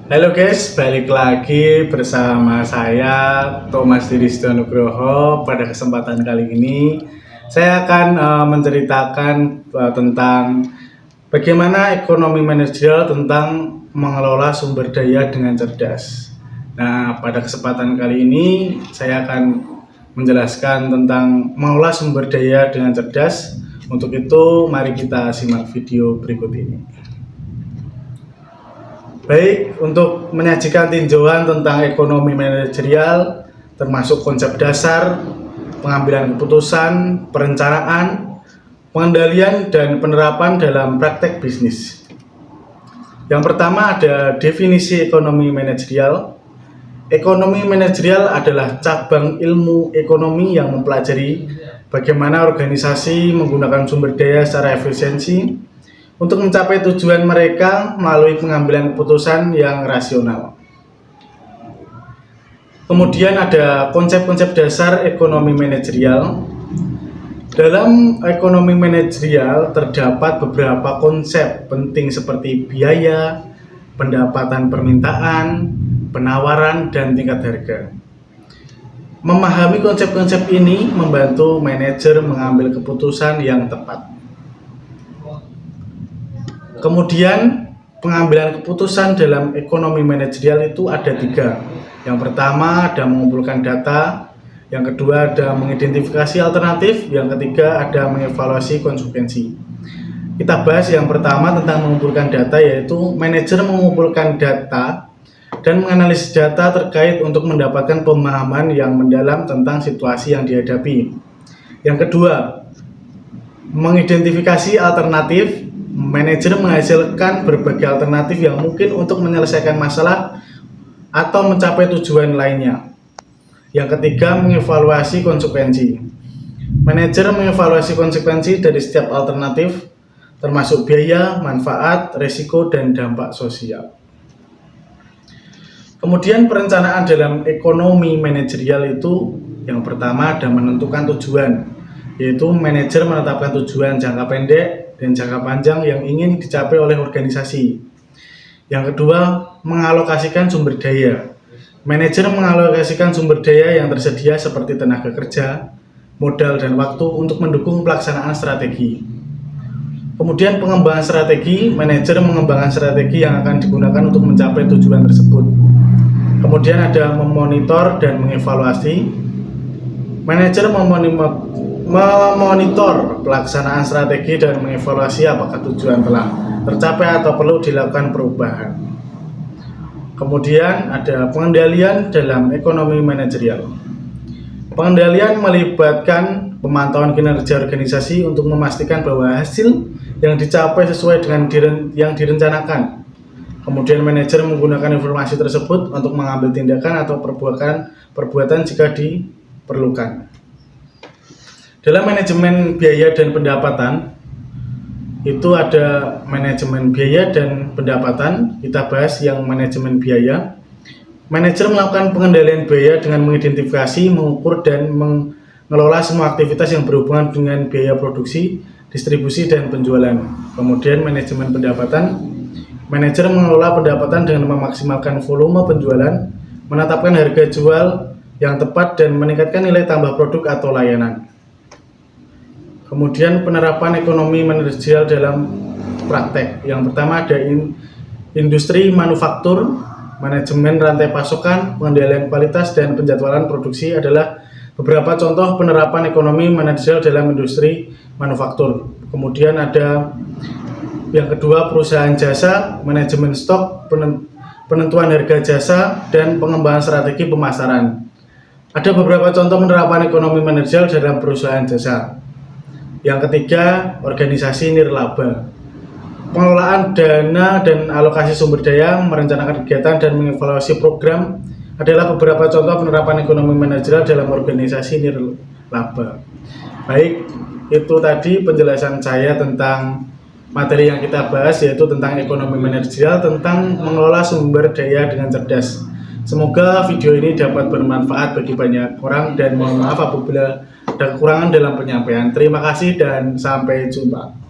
Halo guys, balik lagi bersama saya Thomas Diristo Nugroho. Pada kesempatan kali ini saya akan menceritakan tentang bagaimana ekonomi manajerial tentang mengelola sumber daya dengan cerdas. Nah, pada kesempatan kali ini saya akan menjelaskan tentang mengelola sumber daya dengan cerdas. Untuk itu, mari kita simak video berikut ini. Baik, untuk menyajikan tinjauan tentang ekonomi manajerial, termasuk konsep dasar, pengambilan keputusan, perencanaan, pengendalian, dan penerapan dalam praktek bisnis. Yang pertama ada definisi ekonomi manajerial. Ekonomi manajerial adalah cabang ilmu ekonomi yang mempelajari bagaimana organisasi menggunakan sumber daya secara efisiensi untuk mencapai tujuan mereka melalui pengambilan keputusan yang rasional. Kemudian ada konsep-konsep dasar ekonomi manajerial. Dalam ekonomi manajerial terdapat beberapa konsep penting seperti biaya, pendapatan permintaan, penawaran, dan tingkat harga. Memahami konsep-konsep ini membantu manajer mengambil keputusan yang tepat. Kemudian pengambilan keputusan dalam ekonomi manajerial itu ada 3. Yang pertama ada mengumpulkan data, yang kedua ada mengidentifikasi alternatif, yang ketiga ada mengevaluasi konsekuensi. Kita bahas yang pertama tentang mengumpulkan data, yaitu manajer mengumpulkan data dan menganalisis data terkait untuk mendapatkan pemahaman yang mendalam tentang situasi yang dihadapi. Yang kedua, mengidentifikasi alternatif. Manajer menghasilkan berbagai alternatif yang mungkin untuk menyelesaikan masalah atau mencapai tujuan lainnya. Yang ketiga, mengevaluasi konsekuensi. Manajer mengevaluasi konsekuensi dari setiap alternatif, termasuk biaya, manfaat, risiko, dan dampak sosial. Kemudian perencanaan dalam ekonomi manajerial itu yang pertama ada menentukan tujuan, yaitu manajer menetapkan tujuan jangka pendek dan jangka panjang yang ingin dicapai oleh organisasi. Yang kedua, mengalokasikan sumber daya. Manajer mengalokasikan sumber daya yang tersedia seperti tenaga kerja, modal, dan waktu untuk mendukung pelaksanaan strategi. Kemudian pengembangan strategi, manajer mengembangkan strategi yang akan digunakan untuk mencapai tujuan tersebut. Kemudian ada memonitor dan mengevaluasi. Manajer memonitor pelaksanaan strategi dan mengevaluasi apakah tujuan telah tercapai atau perlu dilakukan perubahan. Kemudian ada pengendalian dalam ekonomi manajerial. Pengendalian melibatkan pemantauan kinerja organisasi untuk memastikan bahwa hasil yang dicapai sesuai dengan yang direncanakan. Kemudian manajer menggunakan informasi tersebut untuk mengambil tindakan atau perbuatan jika diperlukan. Dalam manajemen biaya dan pendapatan, itu ada manajemen biaya dan pendapatan. Kita bahas yang manajemen biaya. Manajer melakukan pengendalian biaya dengan mengidentifikasi, mengukur, dan mengelola semua aktivitas yang berhubungan dengan biaya produksi, distribusi, dan penjualan. Kemudian manajemen pendapatan. Manajer mengelola pendapatan dengan memaksimalkan volume penjualan, menetapkan harga jual yang tepat, dan meningkatkan nilai tambah produk atau layanan. Kemudian penerapan ekonomi manajerial dalam praktek. Yang pertama ada industri manufaktur, manajemen rantai pasokan, pengendalian kualitas, dan penjadwalan produksi adalah beberapa contoh penerapan ekonomi manajerial dalam industri manufaktur. Kemudian ada yang kedua perusahaan jasa, manajemen stok, penentuan harga jasa, dan pengembangan strategi pemasaran. Ada beberapa contoh penerapan ekonomi manajerial dalam perusahaan jasa. Yang ketiga, organisasi nirlaba. Pengelolaan dana dan alokasi sumber daya, merencanakan kegiatan, dan mengevaluasi program adalah beberapa contoh penerapan ekonomi manajerial dalam organisasi nirlaba. Baik, itu tadi penjelasan saya tentang materi yang kita bahas, yaitu tentang ekonomi manajerial, tentang mengelola sumber daya dengan cerdas. Semoga video ini dapat bermanfaat bagi banyak orang, dan mohon maaf apabila ada kekurangan dalam penyampaian. Terima kasih dan sampai jumpa.